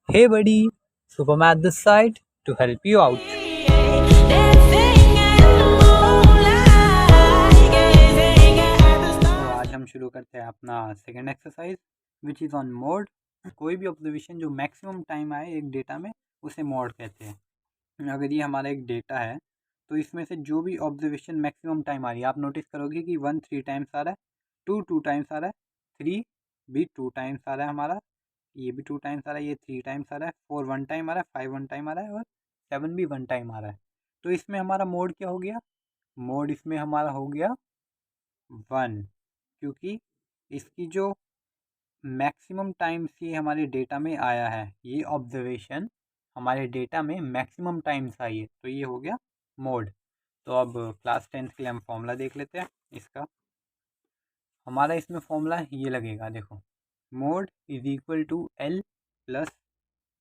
Hey buddy, Supermat this side to help you out. तो आज हम शुरू करते हैं अपना second exercise which is on mode. कोई भी ऑब्जर्वेशन जो मैक्सिमम टाइम आए एक डेटा में उसे मोड कहते हैं। अगर ये हमारा एक डेटा है तो इसमें से जो भी ऑब्जर्वेशन मैक्सिमम टाइम आ रही है आप नोटिस करोगे कि 1 3 टाइम्स आ रहा है, 2 2 टाइम्स आ रहा है, 3 भी 2 टाइम्स आ रहा है हमारा, ये भी 2 टाइम्स आ रहा है, ये 3 टाइम्स आ रहा है, 4 1 टाइम आ रहा है, 5 1 टाइम आ रहा है और 7 भी 1 टाइम आ रहा है। तो इसमें हमारा मोड क्या हो गया? मोड इसमें हमारा हो गया 1, क्योंकि इसकी जो मैक्सिमम टाइम्स ये हमारे डेटा में आया है, ये ऑब्जर्वेशन हमारे डेटा में मैक्सिमम टाइम्स आई है, तो ये हो गया मोड। तो अब क्लास 10th के लिए हम फॉर्मूला देख लेते हैं इसका। हमारा इसमें फॉर्मूला ये लगेगा, देखो, mode is equal to L plus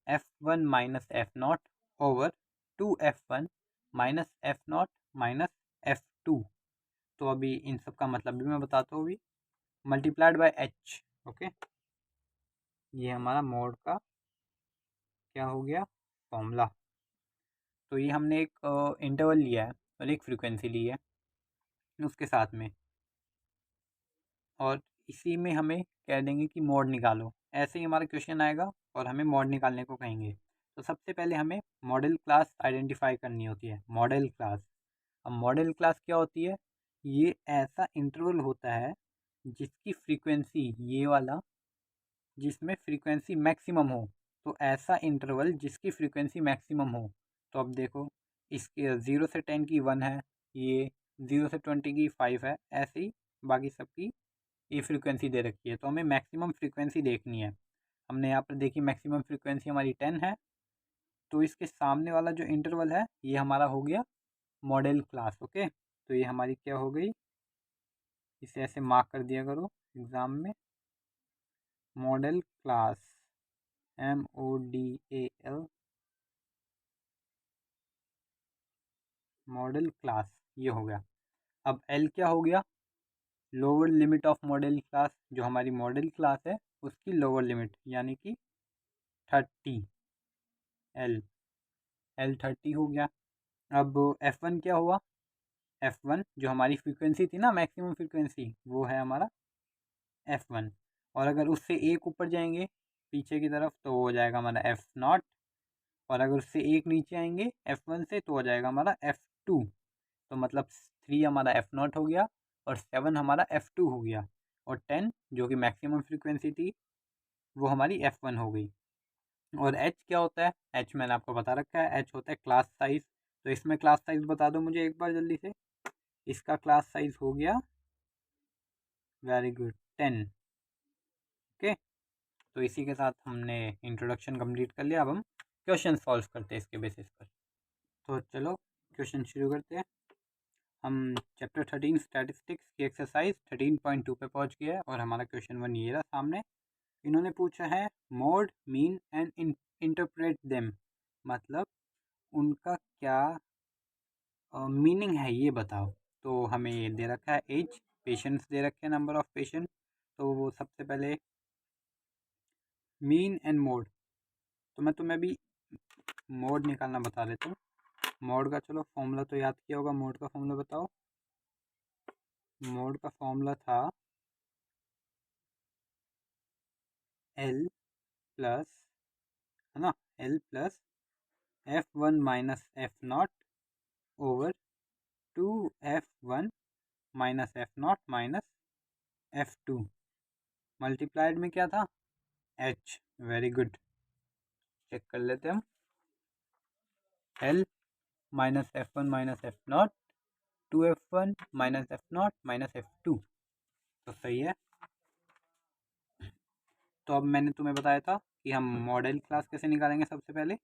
F one minus F naught over 2f1 minus F naught minus F two. तो अभी इन सब का मतलब भी मैं बताता हूँ अभी। Multiplied by H, okay. ये हमारा मोड का क्या हो गया? फॉर्मूला। तो ये हमने एक इंटरवल लिया है और एक फ्रीक्वेंसी ली है उसके साथ में, और इसी में हमें कह देंगे कि मोड निकालो। ऐसे ही हमारा क्वेश्चन आएगा और हमें मोड निकालने को कहेंगे। तो सबसे पहले हमें मॉडल क्लास आइडेंटिफाई करनी होती है, मॉडल क्लास। अब मॉडल क्लास क्या होती है? ये ऐसा इंटरवल होता है जिसकी फ्रीक्वेंसी, ये वाला, जिसमें फ्रीक्वेंसी मैक्सिमम हो। तो ऐसा इंटरवल जिसकी फ्रीक्वेंसी मैक्सिमम हो। तो अब देखो, इसके 0 से 10 की 1 है, ये 0 से 20 की 5 है, ऐसे ही बाकी सबकी ये फ्रीक्वेंसी दे रखी है। तो हमें मैक्सिमम फ्रीक्वेंसी देखनी है। हमने यहाँ पर देखी मैक्सिमम फ्रीक्वेंसी हमारी 10 है, तो इसके सामने वाला जो इंटरवल है ये हमारा हो गया मॉडल क्लास, ओके। तो ये हमारी क्या हो गई, इसे ऐसे मार्क कर दिया करो एग्ज़ाम में, model class, MODAL, model class, ये हो गया। अब L क्या हो गया? Lower limit of model class, जो हमारी मॉडल क्लास है उसकी लोअर लिमिट, यानी कि 30। L 30 हो गया। अब F1 क्या हुआ? F1 जो हमारी फ्रीक्वेंसी थी ना, मैक्सिमम फ्रीक्वेंसी, वो है हमारा F1। और अगर उससे एक ऊपर जाएंगे पीछे की तरफ तो हो जाएगा हमारा F0, और अगर उससे एक नीचे आएंगे F1 से तो हो जाएगा हमारा F2। तो मतलब 3 हमारा F0 हो गया और 7 हमारा F2 हो गया, और 10 जो कि मैक्सिमम फ्रीक्वेंसी थी वो हमारी F1 हो गई। और H क्या होता है? H मैंने आपको बता रखा है, H होता है क्लास साइज। तो इसमें क्लास साइज बता दो मुझे एक बार जल्दी से। इसका क्लास साइज हो गया, वेरी गुड, 10, ओके। तो इसी के साथ हमने इंट्रोडक्शन कंप्लीट कर लिया। अब हम क्वेश्चन सॉल्व करते हैं इसके बेसिस पर। तो चलो क्वेश्चन शुरू करते हैं। हम चैप्टर 13 स्टैटिस्टिक्स की एक्सरसाइज 13.2 पे पहुंच गए हैं और हमारा क्वेश्चन 1 ये रहा सामने। इन्होंने पूछा है mode, mean and interpret them, मतलब उनका क्या मीनिंग है ये बताओ। तो हमें ये दे रखा है एज, पेशेंट्स दे रखे हैं, नंबर ऑफ पेशेंट। तो वो सबसे पहले मीन एंड मोड, तो मैं तुम्हें अभी मोड निकालना बता देता हूँ। मोड का चलो फॉर्मूला तो याद किया होगा, मोड का फॉर्मूला बताओ। मोड का फॉर्मूला था एल प्लस, है ना, L plus F1 minus F0 over 2F1 minus F0 minus F2, multiplied में क्या था? H। वेरी गुड, चेक कर लेते हैं हम। L minus F1 minus F0, 2F1 minus F0 minus F2, तो सही है। तो अब मैंने तुम्हें बताया था कि हम मॉडल क्लास कैसे निकालेंगे। सबसे पहले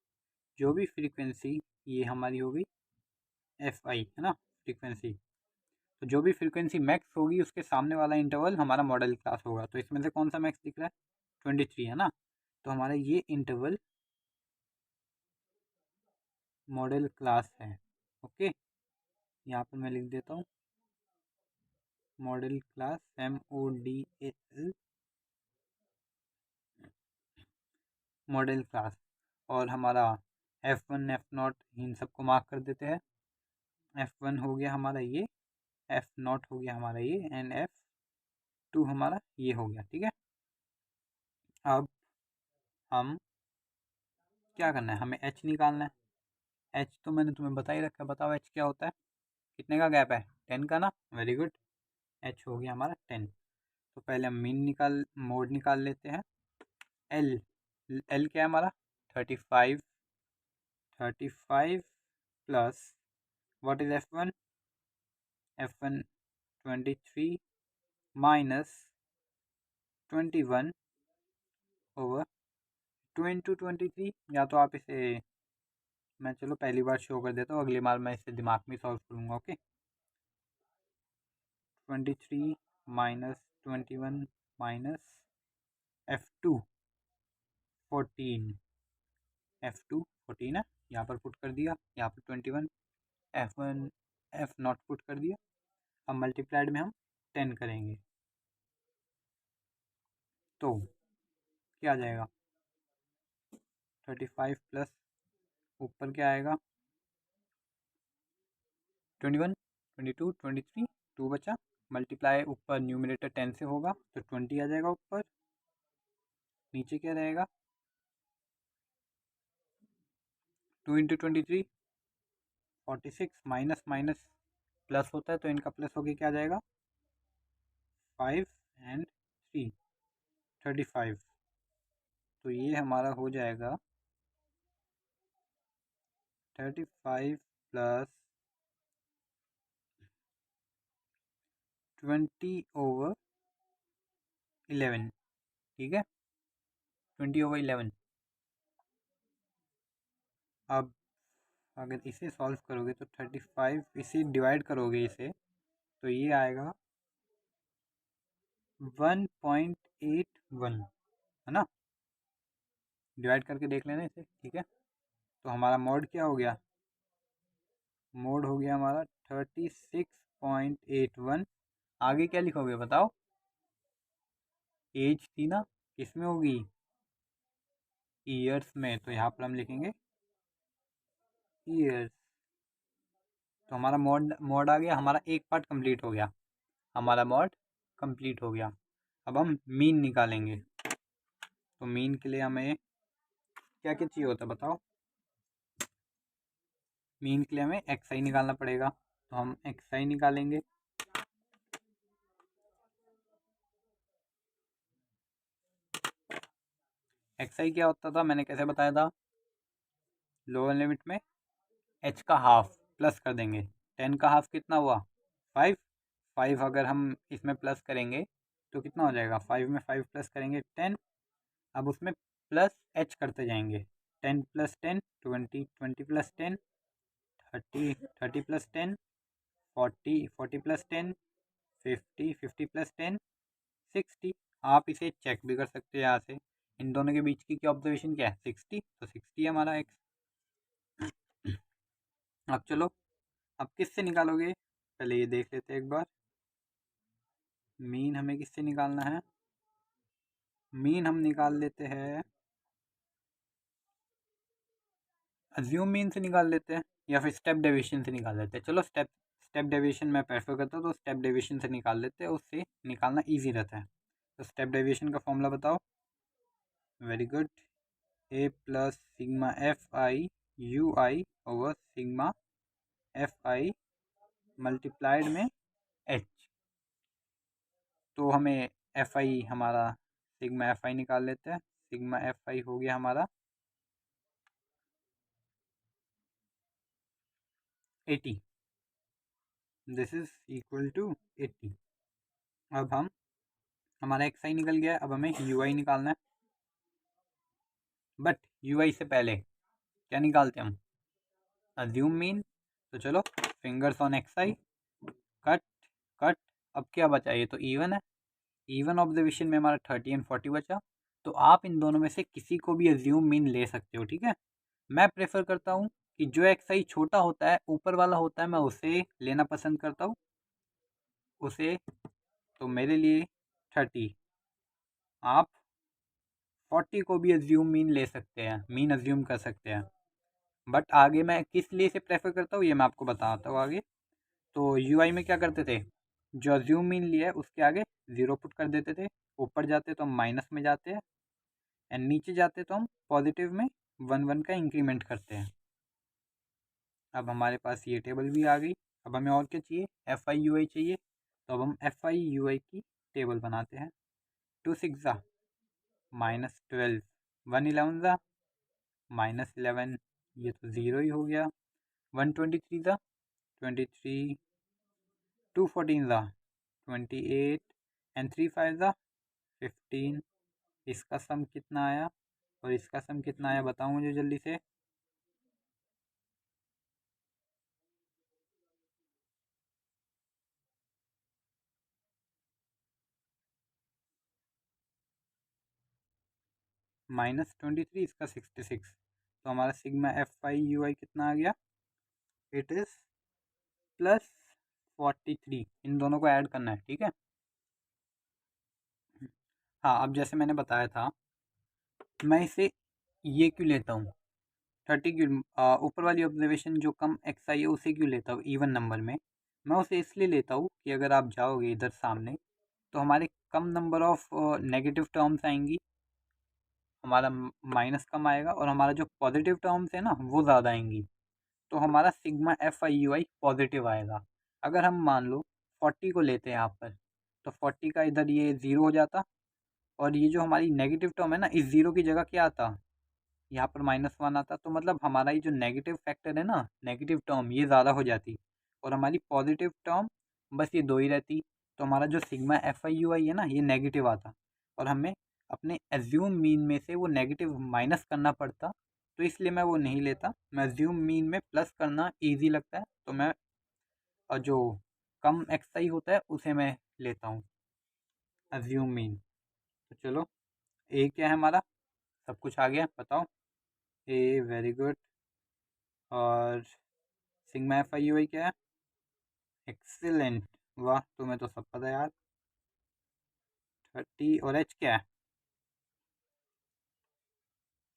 जो भी फ्रीक्वेंसी, ये हमारी होगी Fi, है ना, फ्रीक्वेंसी। तो जो भी फ्रीक्वेंसी मैक्स होगी उसके सामने वाला इंटरवल हमारा मॉडल क्लास होगा। तो इसमें से कौन सा मैक्स दिख रहा है? 23, है ना। तो हमारा ये इंटरवल मॉडल क्लास है, ओके। यहाँ पर मैं लिख देता हूँ model class, MODAL, model class. और हमारा F1 F0 इन सबको मार्क कर देते हैं। F1 हो गया हमारा ये, F0 हो गया हमारा ये, एंड F2 हमारा ये हो गया। ठीक है, अब हम क्या करना है, हमें H निकालना है। H तो मैंने तुम्हें बता ही रखा है, बताओ H क्या होता है, कितने का गैप है, 10 का ना, वेरी गुड। H हो गया हमारा 10। तो पहले हम मोड निकाल लेते हैं। L क्या है हमारा 35 plus what is F1 23 minus 21 over 2 × 23, या तो आप इसे, मैं चलो पहली बार शो कर देता हूँ, अगली बार मैं इसे दिमाग में सॉल्व करूँगा। Okay, 23 minus 21 minus F2 14, F2 14 है, यहाँ पर पुट कर दिया, यहाँ पर 21, F1 F0 पुट कर दिया। अब मल्टीप्लाइड में हम 10 करेंगे तो क्या आ जाएगा, 35 प्लस ऊपर क्या आएगा, 21 22 23, 2 बचा, मल्टीप्लाई ऊपर न्यूमरेटर 10 से होगा तो 20 आ जाएगा ऊपर, नीचे क्या रहेगा 2 × 23 46, माइनस माइनस प्लस होता है तो इनका प्लस होके क्या आ जाएगा 5 एंड 3 35। तो ये हमारा हो जाएगा 35 प्लस 20/11। ठीक है, 20/11। अब अगर इसे सॉल्व करोगे तो 35 इसे डिवाइड करोगे इसे तो ये आएगा 1.81, है ना, डिवाइड करके देख लेना इसे। ठीक है, तो हमारा मोड क्या हो गया, मोड हो गया हमारा 36.81। आगे क्या लिखोगे बताओ, एज थी ना, किस में होगी, ईयर्स में, तो यहाँ पर हम लिखेंगे ईयर्स। तो हमारा मोड आ गया, हमारा एक पार्ट कंप्लीट हो गया, हमारा मोड कंप्लीट हो गया। अब हम मीन निकालेंगे, तो मीन के लिए हमें क्या क्या चाहिए होता है बताओ, मीन के लिए हमें XI निकालना पड़ेगा, तो हम XI निकालेंगे। XI क्या होता था, मैंने कैसे बताया था, लोअर लिमिट में H का हाफ प्लस कर देंगे, 10 का हाफ कितना हुआ 5, 5 अगर हम इसमें प्लस करेंगे तो कितना हो जाएगा, 5 में 5 प्लस करेंगे 10, अब उसमें प्लस H करते जाएंगे, 10 plus 10 20, 20 plus 10 30, 30 plus 10 40, 40 plus 10 50, 50 plus 10 60। आप इसे चेक भी कर सकते हैं यहाँ से, इन दोनों के बीच की क्या ऑब्जर्वेशन क्या है 60, तो 60 है हमारा X। अब चलो, अब किससे निकालोगे, पहले ये देख लेते हैं एक बार, मीन हमें किससे निकालना है, मीन हम निकाल लेते हैं, अज्यूम मीन से निकाल लेते हैं, या फिर स्टेप डेविएशन से निकाल लेते हैं। चलो स्टेप डेविएशन मैं प्रेफर करता हूँ, तो स्टेप डेविएशन से निकाल लेते हैं, उससे निकालना ईजी रहता है। तो स्टेप डेविएशन का फॉर्मूला बताओ, very good, A plus sigma FI UI over sigma FI multiplied में H। तो हमें FI हमारा सिग्मा FI निकाल लेते हैं, सिग्मा FI हो गया हमारा 80, दिस इज इक्वल टू 80। अब हमारा XI निकल गया है, अब हमें UI निकालना है, बट UI से पहले क्या निकालते हैं हम, अज्यूम मीन। तो चलो, fingers on XI, cut cut, अब क्या बचा, ये तो इवन है, इवन ऑब्जर्वेशन में हमारा 30 एंड 40 बचा, तो आप इन दोनों में से किसी को भी अज्यूम मीन ले सकते हो। ठीक है, मैं प्रेफर करता हूँ कि जो XI छोटा होता है, ऊपर वाला होता है, मैं उसे लेना पसंद करता हूँ, उसे, तो मेरे लिए 30, आप 40 को भी एज्यूम मीन ले सकते हैं, मीन एज्यूम कर सकते हैं। बट आगे मैं किस लिए से प्रेफर करता हूँ ये मैं आपको बताता हूँ आगे। तो यूआई में क्या करते थे, जो एज्यूम मीन लिया है उसके आगे 0 पुट कर देते थे, ऊपर जाते तो हम माइनस में जाते हैं, एंड नीचे जाते तो हम पॉजिटिव में 1 1 का इंक्रीमेंट करते हैं। अब हमारे पास ये टेबल भी आ गई। अब हमें और क्या चाहिए, एफ आई यू आई चाहिए। तो अब हम एफ आई यू आई की टेबल बनाते हैं। 2 6 ज़ा -12, 1 11 ज़ा -11, ये तो ज़ीरो ही हो गया। 123 ज़ा 23, 2 14 ज़ा 28, एंड 3 5 ज़ा 15। इसका सम कितना आया और इसका सम कितना आया बताओ मुझे जल्दी से। -23, इसका 66। तो हमारा सिग्मा एफ आई यू आई कितना आ गया, इट इज़ +43। इन दोनों को ऐड करना है, ठीक है। हाँ, अब जैसे मैंने बताया था, मैं इसे ये क्यों लेता हूँ 30 क्यों, ऊपर वाली ऑब्जर्वेशन जो कम एक्स आई है उसे क्यों लेता हूँ इवन नंबर में। मैं उसे इसलिए लेता हूँ कि अगर आप जाओगे इधर सामने तो हमारे कम नंबर ऑफ नेगेटिव टर्म्स आएंगी, हमारा माइनस कम आएगा, और हमारा जो पॉजिटिव टर्म्स है ना वो ज़्यादा आएंगी। तो हमारा sigma F I you I positive आएगा। अगर हम मान लो 40 को लेते हैं यहाँ पर, तो 40 का इधर ये ज़ीरो हो जाता, और ये जो हमारी नेगेटिव टर्म है ना, इस ज़ीरो की जगह क्या आता, यहाँ पर -1 आता। तो मतलब हमारा ये जो नेगेटिव फैक्टर है ना, नेगेटिव टर्म ये ज़्यादा हो जाती, और हमारी पॉजिटिव टर्म बस ये दो ही रहती। तो हमारा जो सिग्मा एफ आई यू आई है ना ये नेगेटिव आता, और हमें अपने एज्यूम मीन में से वो नेगेटिव माइनस करना पड़ता। तो इसलिए मैं वो नहीं लेता, मैं एज्यूम मीन में प्लस करना ईजी लगता है, तो मैं और जो कम एक्सआई होता है उसे मैं लेता हूँ एज्यूम मीन। तो चलो, ए क्या है हमारा, सब कुछ आ गया बताओ। A very good. और सिग्मा एफ आई यू आई क्या है, एक्सीलेंट, वाह तुम्हें तो सब पता है यार। 30, और एच क्या है,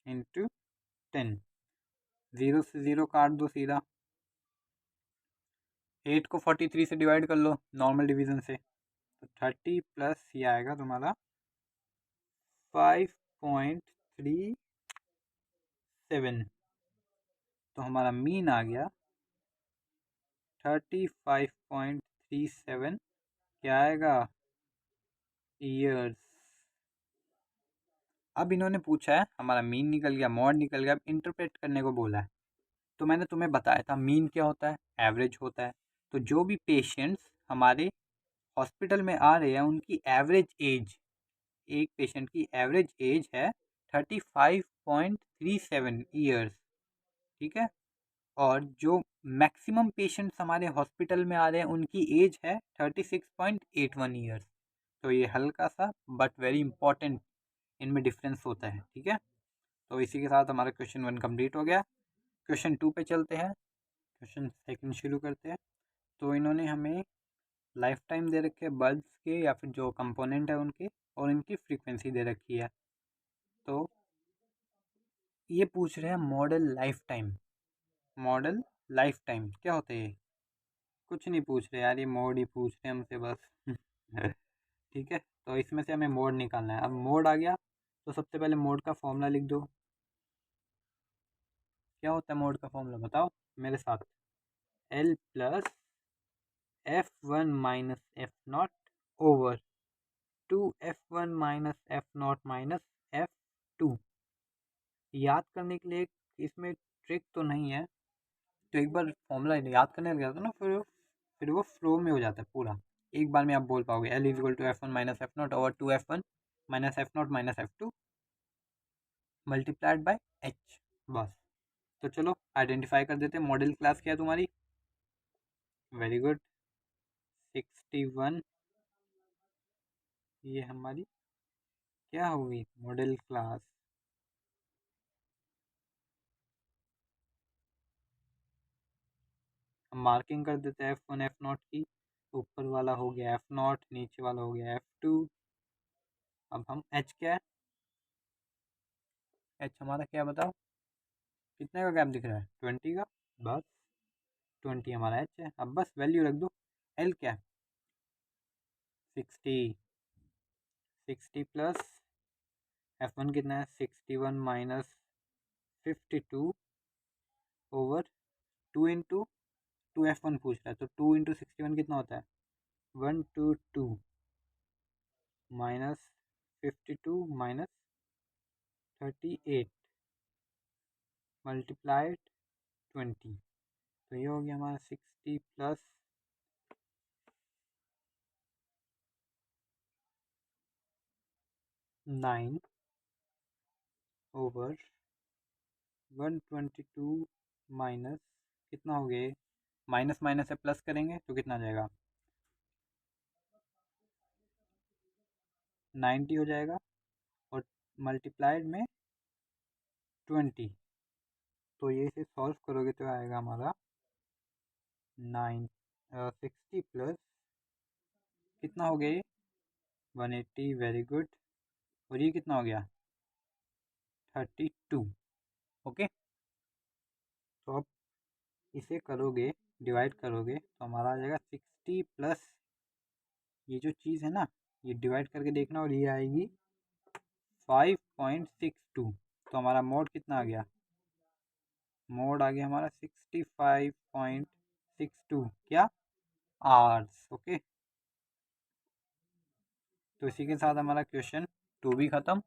×10। 0 से 0 काट दो सीधा, 8 को 43 से डिवाइड कर लो नॉर्मल डिवीजन से, तो 30 प्लस ये आएगा तुम्हारा 5.37। तो हमारा मीन आ गया 35.37। क्या आएगा, ईयर्स। अब इन्होंने पूछा है, हमारा मीन निकल गया, मॉड निकल गया, अब इंटरप्रेट करने को बोला है। तो मैंने तुम्हें बताया था मीन क्या होता है, एवरेज होता है। तो जो भी पेशेंट्स हमारे हॉस्पिटल में आ रहे हैं उनकी एवरेज एज, एक पेशेंट की एवरेज एज है 35.37 ईयर्स, ठीक है। और जो मैक्सिमम पेशेंट्स हमारे हॉस्पिटल में आ रहे हैं उनकी एज है 36.81 ईयर्स। तो ये हल्का सा बट वेरी इंपॉर्टेंट इनमें डिफरेंस होता है, ठीक है। तो इसी के साथ हमारा क्वेश्चन 1 कंप्लीट हो गया। क्वेश्चन 2 पे चलते हैं, क्वेश्चन सेकंड शुरू करते हैं। तो इन्होंने हमें लाइफ टाइम दे रखे हैं बल्ब्स के, या फिर जो कंपोनेंट है उनके, और इनकी फ्रीक्वेंसी दे रखी है। तो ये पूछ रहे हैं model life time. Model life time क्या होता है ये, कुछ नहीं पूछ रहे यार, ये मोड ही पूछ रहे हैं हमसे बस। ठीक है, तो इसमें से हमें मोड निकालना है। अब मोड आ गया तो सबसे पहले मोड का फॉर्मूला लिख दो। क्या होता है मोड का फॉर्मूला बताओ मेरे साथ, L plus F one minus F naught over 2f1 minus F naught minus f2। याद करने के लिए इसमें ट्रिक तो नहीं है, तो एक बार फॉर्मूला याद करने लग जाता है ना, फिर वो फ्लो में हो जाता है पूरा, एक बार में आप बोल पाओगे L is equal to F one minus F naught over 2f1 minus F naught minus F two multiplied by H, बस। तो चलो आइडेंटिफाई कर देते हैं, मॉडल क्लास क्या है तुम्हारी, वेरी गुड 61। ये हमारी क्या होगी मॉडल क्लास, हम मार्किंग कर देते हैं F1 एफ नॉट की, ऊपर वाला हो गया एफ नॉट, नीचे वाला हो गया F2। अब हम एच क्या है, एच हमारा क्या बताओ, कितने का गैप दिख रहा है, 20 का, बस 20 हमारा एच है। अब बस वैल्यू रख दो। एल क्या, 60, 60 प्लस F1 कितना है, 61 माइनस 52 ओवर 2 इंटू 2F1 पूछ रहा है, तो 2 इंटू 61 कितना होता है, 122 माइनस 52 माइनस 38 मल्टीप्लाइड 20, तो ये हो गया हमारा 60 प्लस 9 ओवर 122 माइनस कितना हो गया, माइनस माइनस से प्लस करेंगे तो कितना आ जाएगा, 90 हो जाएगा, और मल्टीप्लाइड में 20, तो ये इसे सॉल्व करोगे तो आएगा हमारा 60 प्लस कितना हो गया ये, 180, वेरी गुड, और ये कितना हो गया, 32। ओके, तो अब इसे करोगे, डिवाइड करोगे तो हमारा आ जाएगा 60 प्लस ये जो चीज़ है ना, ये डिवाइड करके देखना, और ये आएगी 5.62, तो हमारा मोड कितना आ गया, मोड आ गया हमारा 65.62 क्या, आवर्स। ओके, तो इसी के साथ हमारा क्वेश्चन 2 भी ख़त्म।